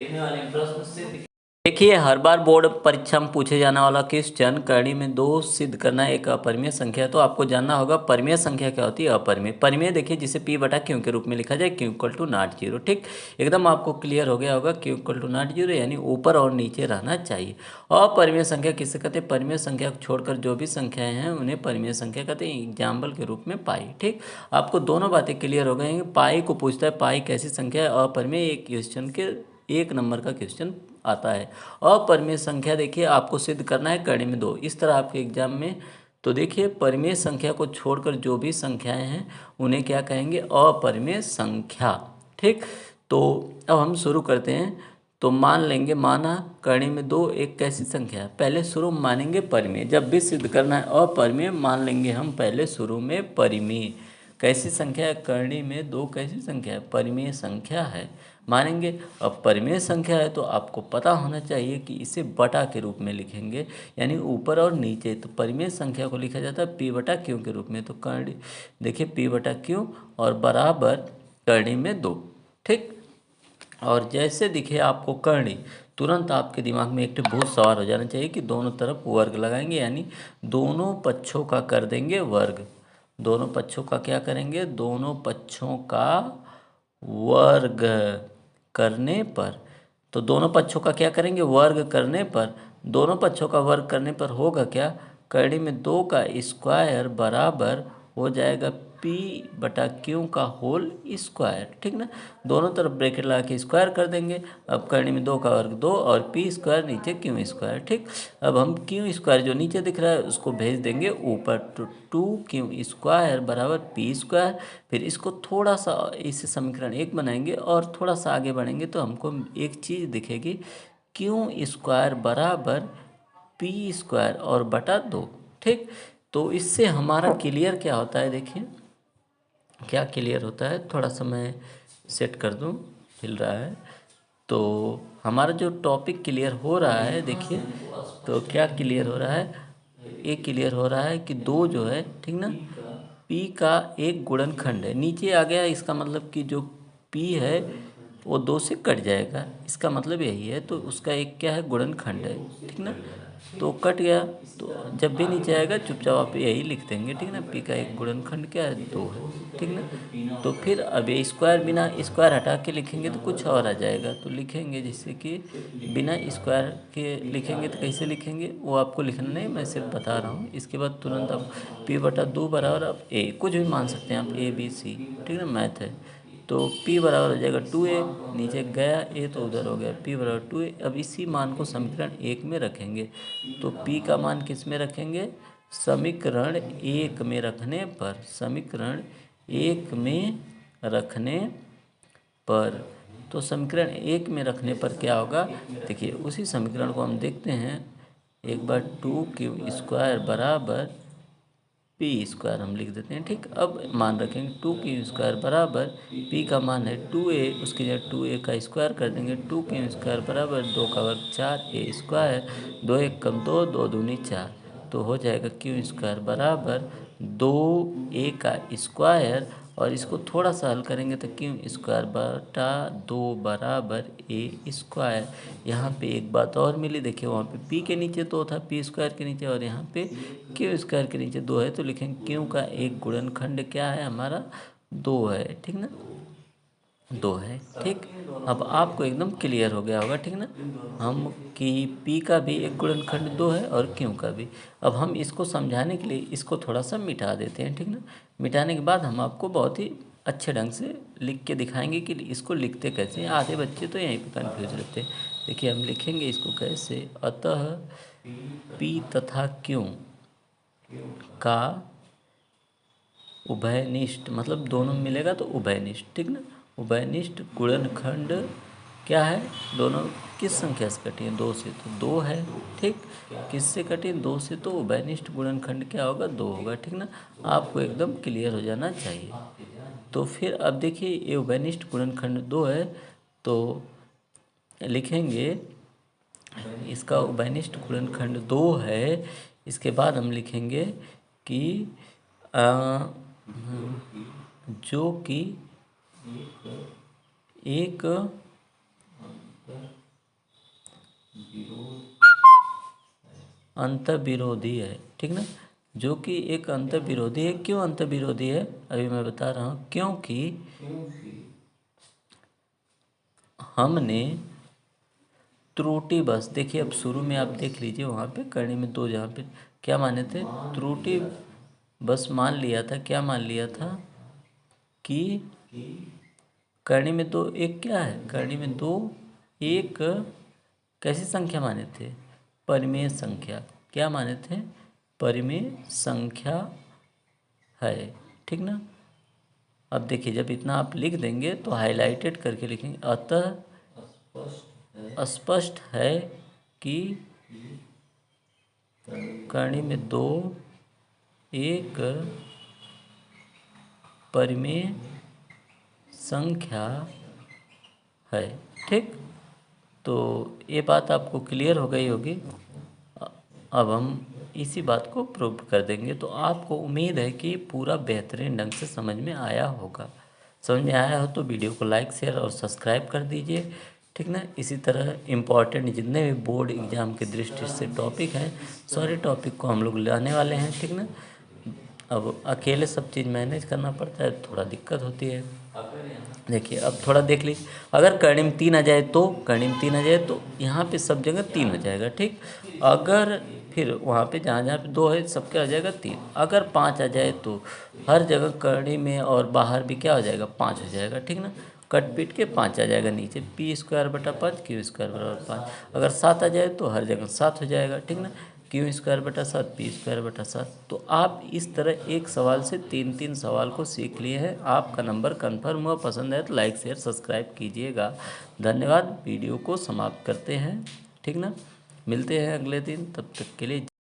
देखने वाले प्रश्न से देखिए, हर बार बोर्ड परीक्षा में पूछे जाने वाला क्वेश्चन करणी में दो सिद्ध करना एक अपरिमेय संख्या है। तो आपको जानना होगा परिमेय संख्या क्या होती है, अपरिमेय। परिमेय देखिए जिसे p बटा क्यू के रूप में लिखा जाए, Q equal to not zero. ठीक, एकदम आपको क्लियर हो गया होगा, Q equal to not zero यानी ऊपर और नीचे रहना चाहिए। अपरिमेय संख्या किसे कहते हैं? परिमेय संख्या को छोड़कर जो भी संख्याएं हैं उन्हें परिमेय संख्या कहते हैं, एग्जाम्पल के रूप में पाई। ठीक, आपको दोनों बातें क्लियर हो गई। पाई को पूछता है पाई कैसी संख्या है, अपरिमेय एक क्वेश्चन के 1 नंबर का क्वेश्चन आता है। अपरिमेय संख्या देखिए आपको सिद्ध करना है करणी में दो, इस तरह आपके एग्जाम में। तो देखिए परिमेय संख्या को छोड़कर जो भी संख्याएं हैं उन्हें क्या कहेंगे? अपरिमेय संख्या। ठीक, तो अब हम शुरू करते हैं। तो मान लेंगे, माना करणी में दो एक कैसी संख्या है। पहले शुरू में मानेंगे परिमेय, जब भी सिद्ध करना है अपरिमेय मान लेंगे हम पहले शुरू में परिमेय। कैसी संख्या है? करणी में दो कैसी संख्या है? परिमेय संख्या है मानेंगे। अब परिमेय संख्या है तो आपको पता होना चाहिए कि इसे बटा के रूप में लिखेंगे, यानी ऊपर और नीचे। तो परिमेय संख्या को लिखा जाता है p बटा क्यू के रूप में। तो करणी देखिए p बटा क्यू और बराबर करणी में दो। ठीक, और जैसे दिखे आपको करणी, तुरंत आपके दिमाग में एक भूत सवार हो जाना चाहिए कि दोनों तरफ वर्ग लगाएंगे, यानी दोनों पक्षों का कर देंगे वर्ग। दोनों पक्षों का क्या करेंगे? दोनों पक्षों का वर्ग करने पर। तो दोनों पक्षों का क्या करेंगे? वर्ग करने पर। दोनों पक्षों का वर्ग करने पर होगा क्या? करणी में दो का स्क्वायर बराबर हो जाएगा p बटा क्यू का होल स्क्वायर। ठीक ना, दोनों तरफ ब्रैकेट लगा के स्क्वायर कर देंगे। अब करणी में दो का वर्ग दो और p स्क्वायर नीचे क्यू स्क्वायर। ठीक, अब हम क्यू स्क्वायर जो नीचे दिख रहा है उसको भेज देंगे ऊपर। तो 2q स्क्वायर बराबर p स्क्वायर। फिर इसको थोड़ा सा इसे समीकरण 1 बनाएंगे और थोड़ा सा आगे बढ़ेंगे तो हमको एक चीज़ दिखेगी, क्यू स्क्वायर बराबर p स्क्वायर और बटा 2। ठीक, तो इससे हमारा क्लियर क्या होता है? देखिए क्या क्लियर होता है, थोड़ा सा मैं सेट कर दूं, हिल रहा है। तो हमारा जो टॉपिक क्लियर हो रहा है, देखिए तो क्या क्लियर हो रहा है? ये क्लियर हो रहा है कि दो जो है, ठीक ना, p का एक गुणनखंड है। नीचे आ गया, इसका मतलब कि जो p है वो दो से कट जाएगा, इसका मतलब यही है। तो उसका एक क्या है? गुणनखंड है। ठीक ना, तो कट गया। तो जब भी नीचे आएगा चुपचाप आप यही लिख देंगे। ठीक ना, p का एक गुणनखंड क्या है? 2 है। ठीक ना, तो फिर अब ये स्क्वायर, बिना स्क्वायर हटा के लिखेंगे तो कुछ और आ जाएगा। तो लिखेंगे जैसे कि बिना स्क्वायर के लिखेंगे तो कैसे लिखेंगे वो आपको लिखना नहीं, मैं सिर्फ बता रहा हूँ। इसके बाद तुरंत आप p बटा 2 बराबर आप a कुछ भी मान सकते हैं आप, a b c। ठीक है, मैथ है। तो p बराबर हो जाएगा 2a, नीचे गया a तो उधर हो गया, p बराबर 2a। अब इसी मान को समीकरण 1 में रखेंगे। तो p का मान किस में रखेंगे? समीकरण 1 में रखने पर, समीकरण 1 में रखने पर। तो समीकरण 1 में रखने पर क्या होगा? देखिए उसी समीकरण को हम देखते हैं एक बार। 2q स्क्वायर बराबर p स्क्वायर हम लिख देते हैं। ठीक, अब मान रखेंगे 2q स्क्वायर बराबर p का मान है 2a, उसकी जगह 2a का स्क्वायर कर देंगे। 2q स्क्वायर बराबर 2 का वर्ग 4a स्क्वायर, 2 एक कम 2, 2 दूनी 4। तो हो जाएगा q स्क्वायर बराबर 2a का स्क्वायर, और इसको थोड़ा सा हल करेंगे तो q स्क्वायर बटा 2 बराबर a स्क्वायर। यहाँ पे एक बात और मिली, देखिए वहाँ पे p के नीचे 2 था, p स्क्वायर के नीचे, और यहाँ पे q स्क्वायर के नीचे 2 है। तो लिखेंगे q का एक गुणनखंड क्या है हमारा? 2 है। ठीक ना, 2 है। ठीक, अब आपको एकदम क्लियर हो गया होगा। ठीक ना, हम कि p का भी एक गुणनखंड 2 है और q का भी। अब हम इसको समझाने के लिए इसको थोड़ा सा मिटा देते हैं। ठीक ना, मिटाने के बाद हम आपको बहुत ही अच्छे ढंग से लिख के दिखाएंगे कि इसको लिखते कैसे हैं। आधे बच्चे तो यहीं पे कन्फ्यूज रहते हैं। देखिए हम लिखेंगे इसको कैसे, अतः p तथा q का उभयनिष्ठ, मतलब दोनों मिलेगा तो उभयनिष्ठ। ठीक ना, उभयनिष्ठ गुणनखंड क्या है? दोनों किस संख्या से कटी है? 2 से, तो 2 है। ठीक, किससे कटी? 2 से, तो उभयनिष्ठ गुणनखंड क्या होगा? 2 होगा। ठीक ना, आपको एकदम क्लियर हो जाना चाहिए। तो फिर अब देखिए ये उभयनिष्ठ गुणनखंड 2 है, तो लिखेंगे इसका उभयनिष्ठ गुणनखंड 2 है। इसके बाद हम लिखेंगे कि जो कि एक अंतर्विरोधी है, ठीक ना, जो कि एक अंतर्विरोधी है। क्यों अंतर्विरोधी है अभी मैं बता रहा हूँ। क्योंकि हमने त्रुटि बस, देखिए अब शुरू में आप देख लीजिए वहाँ पे करणी में दो, जहाँ पे क्या माने थे, त्रुटि बस मान लिया था। क्या मान लिया था कि करणी में दो एक क्या है, करणी में दो एक कैसी संख्या माने थे, परिमेय संख्या। क्या माने थे, परिमेय संख्या है, ठीक ना। अब देखिए जब इतना आप लिख देंगे तो हाईलाइटेड करके लिखेंगे, अतः स्पष्ट है कि करणी में दो एक परिमेय संख्या है, ठीक। तो ये बात आपको क्लियर हो गई होगी। अब हम इसी बात को प्रूव कर देंगे। तो आपको उम्मीद है कि पूरा बेहतरीन ढंग से समझ में आया होगा। समझ में आया हो तो वीडियो को लाइक शेयर और सब्सक्राइब कर दीजिए, ठीक ना। इसी तरह इम्पॉर्टेंट जितने भी बोर्ड एग्ज़ाम की दृष्टि से टॉपिक हैं, सारे टॉपिक को हम लोग लाने वाले हैं, ठीक ना। अब अकेले सब चीज़ मैनेज करना पड़ता है, थोड़ा दिक्कत होती है। देखिए अब थोड़ा देख लीजिए, अगर करणी में 3 आ जाए तो, करणी में 3 आ जाए तो यहाँ पे सब जगह 3 हो जाएगा, ठीक। अगर फिर वहाँ पे जहाँ जहाँ पे 2 है सबके आ जाएगा 3। अगर 5 आ जाए तो हर जगह करणी में और बाहर भी क्या हो जाएगा, 5 हो जाएगा, ठीक ना। कट पीट के 5 आ जाएगा नीचे, p²/5 q²/5। अगर 7 आ जाए तो हर जगह 7 हो जाएगा, ठीक ना, q²/7 p²/7। तो आप इस तरह एक सवाल से 3-3 सवाल को सीख लिए हैं। आपका नंबर कन्फर्म हुआ। पसंद है तो लाइक शेयर सब्सक्राइब कीजिएगा। धन्यवाद। वीडियो को समाप्त करते हैं, ठीक ना। मिलते हैं अगले दिन, तब तक के लिए।